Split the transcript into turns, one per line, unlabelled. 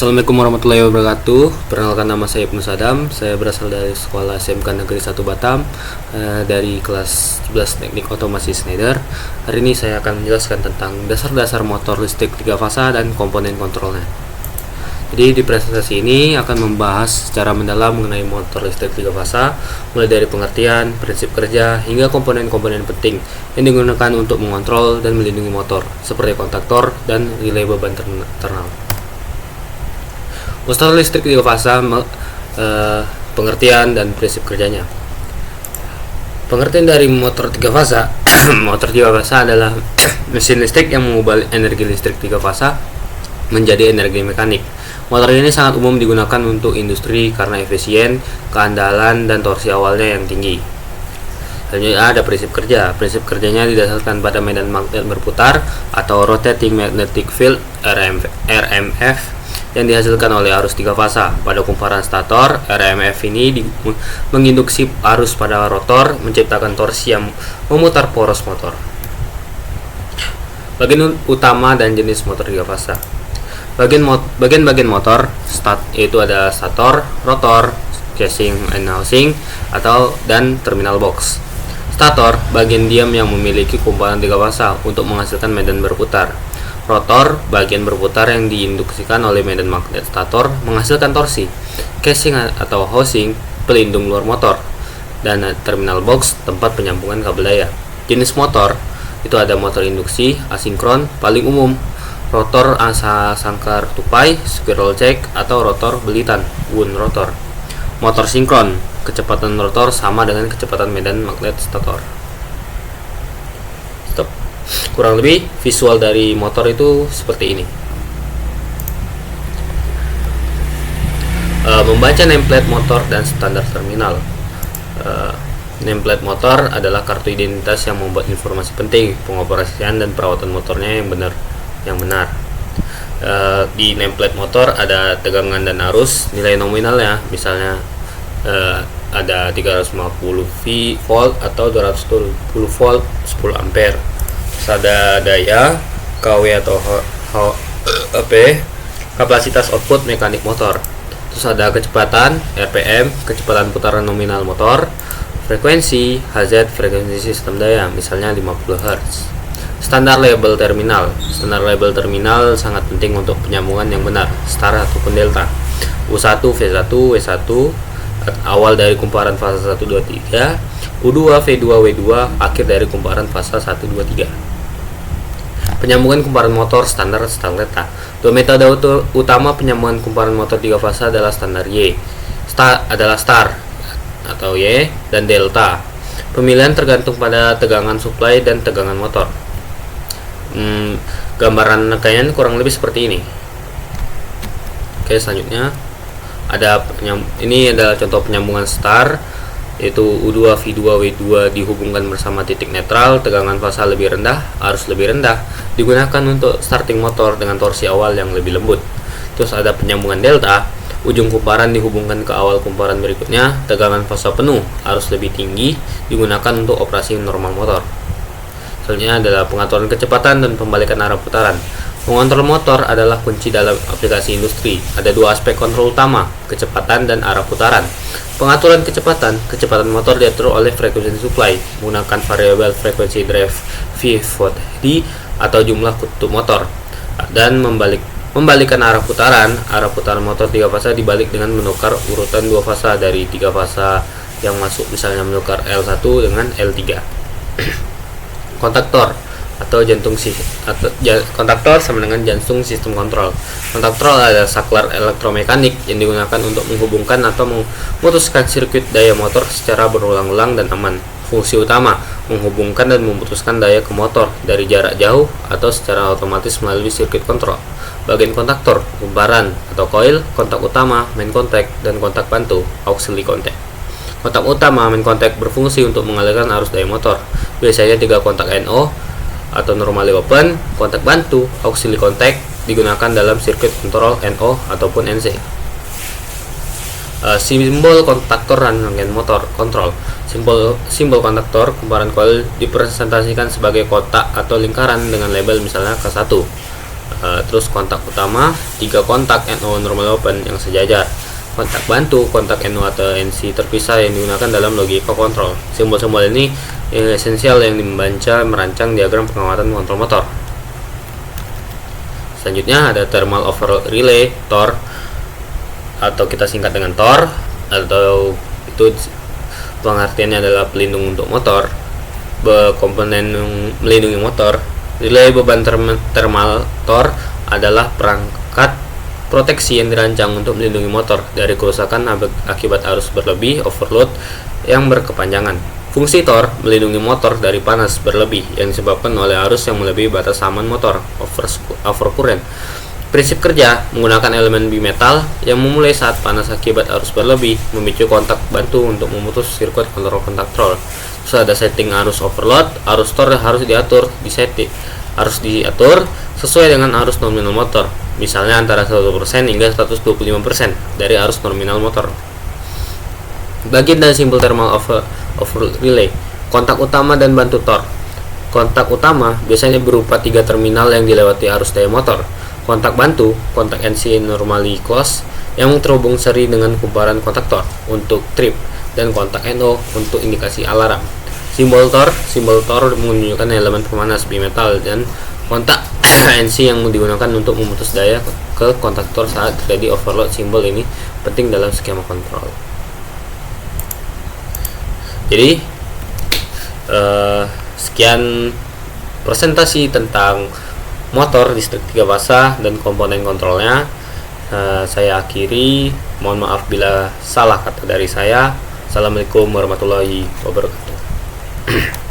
Assalamualaikum warahmatullahi wabarakatuh. Perkenalkan, nama saya Ibnu Sadam. Saya berasal dari Sekolah SMK Negeri 1 Batam, dari kelas 11 Teknik Otomasi Schneider. Hari ini saya akan menjelaskan tentang dasar-dasar motor listrik 3 fasa dan komponen kontrolnya. Jadi di presentasi ini akan membahas secara mendalam mengenai motor listrik 3 fasa, mulai dari pengertian, prinsip kerja, hingga komponen-komponen penting yang digunakan untuk mengontrol dan melindungi motor, seperti kontaktor dan relay beban internal. Motor listrik 3 fasa, pengertian dan prinsip kerjanya. Pengertian dari motor 3 fasa. Motor 3 fasa adalah mesin listrik yang mengubah energi listrik 3 fasa menjadi energi mekanik. Motor ini sangat umum digunakan untuk industri karena efisien, keandalan, dan torsi awalnya yang tinggi. Selanjutnya ada prinsip kerja. Prinsip kerjanya didasarkan pada medan magnet berputar atau rotating magnetic field RMF yang dihasilkan oleh arus 3 fasa. Pada kumparan stator, RMF ini menginduksi arus pada rotor, menciptakan torsi yang memutar poros motor. Bagian utama dan jenis motor 3 fasa. Bagian-bagian motor yaitu ada stator, rotor, casing and housing dan terminal box. Stator, bagian diam yang memiliki kumparan 3 fasa untuk menghasilkan medan berputar. Rotor, bagian berputar yang diinduksikan oleh medan magnet stator menghasilkan torsi. Casing atau housing, pelindung luar motor. Dan terminal box, tempat penyambungan kabel daya. Jenis motor itu ada motor induksi asinkron paling umum, rotor asa sangkar tupai, squirrel cage, atau rotor belitan, wound rotor. Motor sinkron, kecepatan rotor sama dengan kecepatan medan magnet stator. Kurang lebih visual dari motor itu seperti ini. Membaca nameplate motor dan standar terminal. Nameplate motor adalah kartu identitas yang membuat informasi penting pengoperasian dan perawatan motornya yang benar. Di nameplate motor ada tegangan dan arus, nilai nominalnya misalnya ada 350 volt atau 220 volt 10 ampere. Terus ada daya KW atau kapasitas output mekanik motor. Terus ada kecepatan RPM, kecepatan putaran nominal motor, frekuensi HZ, frekuensi sistem daya misalnya 50 Hz. Standar label terminal. Standar label terminal sangat penting untuk penyambungan yang benar, star ataupun delta. U1, V1, W1 awal dari kumparan fasa 1, 2, 3, U2, V2, W2 akhir dari kumparan fasa 1, 2, 3. Penyambungan kumparan motor standar delta. Dua metode utama penyambungan kumparan motor 3 fasa adalah standar Y. Adalah star atau Y dan delta. Pemilihan tergantung pada tegangan supply dan tegangan motor. Gambaran rangkaian kurang lebih seperti ini. Oke, selanjutnya ini adalah contoh penyambungan star, yaitu U2 V2 W2 dihubungkan bersama titik netral, tegangan fasa lebih rendah, arus lebih rendah, digunakan untuk starting motor dengan torsi awal yang lebih lembut. Terus ada penyambungan delta, ujung kumparan dihubungkan ke awal kumparan berikutnya, tegangan fasa penuh, arus lebih tinggi, digunakan untuk operasi normal motor. Selanjutnya adalah pengaturan kecepatan dan pembalikan arah putaran. Mengontrol motor adalah kunci dalam aplikasi industri. Ada 2 aspek kontrol utama, kecepatan dan arah putaran. Pengaturan kecepatan motor diatur oleh frekuensi supply menggunakan variabel frekuensi drive V/D atau jumlah kutub motor. Dan membalikan arah putaran motor 3 fasa dibalik dengan menukar urutan 2 fasa dari 3 fasa yang masuk, misalnya menukar L1 dengan L3. Kontaktor atau kontaktor sama dengan jantung sistem kontrol. Kontaktor adalah saklar elektromekanik yang digunakan untuk menghubungkan atau memutuskan sirkuit daya motor secara berulang-ulang dan aman. Fungsi utama menghubungkan dan memutuskan daya ke motor dari jarak jauh atau secara otomatis melalui sirkuit kontrol. Bagian kontaktor, kumparan atau coil, kontak utama, main contact, dan kontak bantu, auxiliary contact. Kontak utama main contact berfungsi untuk mengalirkan arus daya motor. Biasanya 3 kontak NO atau normally open. Kontak bantu, auxiliary contact, digunakan dalam sirkuit kontrol NO ataupun NC. Simbol kontaktor rangkaian motor kontrol. Simbol kontaktor kumparan coil dipresentasikan sebagai kotak atau lingkaran dengan label misalnya K1. Terus kontak utama, 3 kontak NO normal open yang sejajar. Kontak bantu, kontak NO atau NC terpisah yang digunakan dalam logika kontrol. Simbol-simbol ini esensial yang membaca merancang diagram pengamatan kontrol motor. Selanjutnya ada thermal overload relay TOR, atau kita singkat dengan TOR, atau itu pengertiannya adalah pelindung untuk motor, komponen melindungi motor. Relay beban thermal TOR adalah perangkat proteksi yang dirancang untuk melindungi motor dari kerusakan akibat arus berlebih overload yang berkepanjangan. Fungsi TOR melindungi motor dari panas berlebih yang disebabkan oleh arus yang melebihi batas aman motor overcurrent. Prinsip kerja menggunakan elemen bimetal yang memulai saat panas akibat arus berlebih, memicu kontak bantu untuk memutus sirkuit kontrol kontaktor. Terus ada setting arus overload, arus TOR harus diatur sesuai dengan arus nominal motor, misalnya antara 1% hingga 125% dari arus nominal motor. Bagian dan simbol thermal overload relay, kontak utama dan bantu TOR. Kontak utama biasanya berupa 3 terminal yang dilewati arus daya motor. Kontak bantu, kontak NC normally closed yang terhubung seri dengan kumparan kontaktor untuk trip, dan kontak NO untuk indikasi alarm. Simbol TOR menunjukkan elemen pemanas bimetal, dan kontak NC yang digunakan untuk memutus daya ke kontaktor saat terjadi overload. Simbol ini penting dalam skema kontrol. Jadi sekian presentasi tentang motor listrik 3 fasa dan komponen kontrolnya. Saya akhiri, mohon maaf bila salah kata dari saya. Assalamualaikum warahmatullahi wabarakatuh.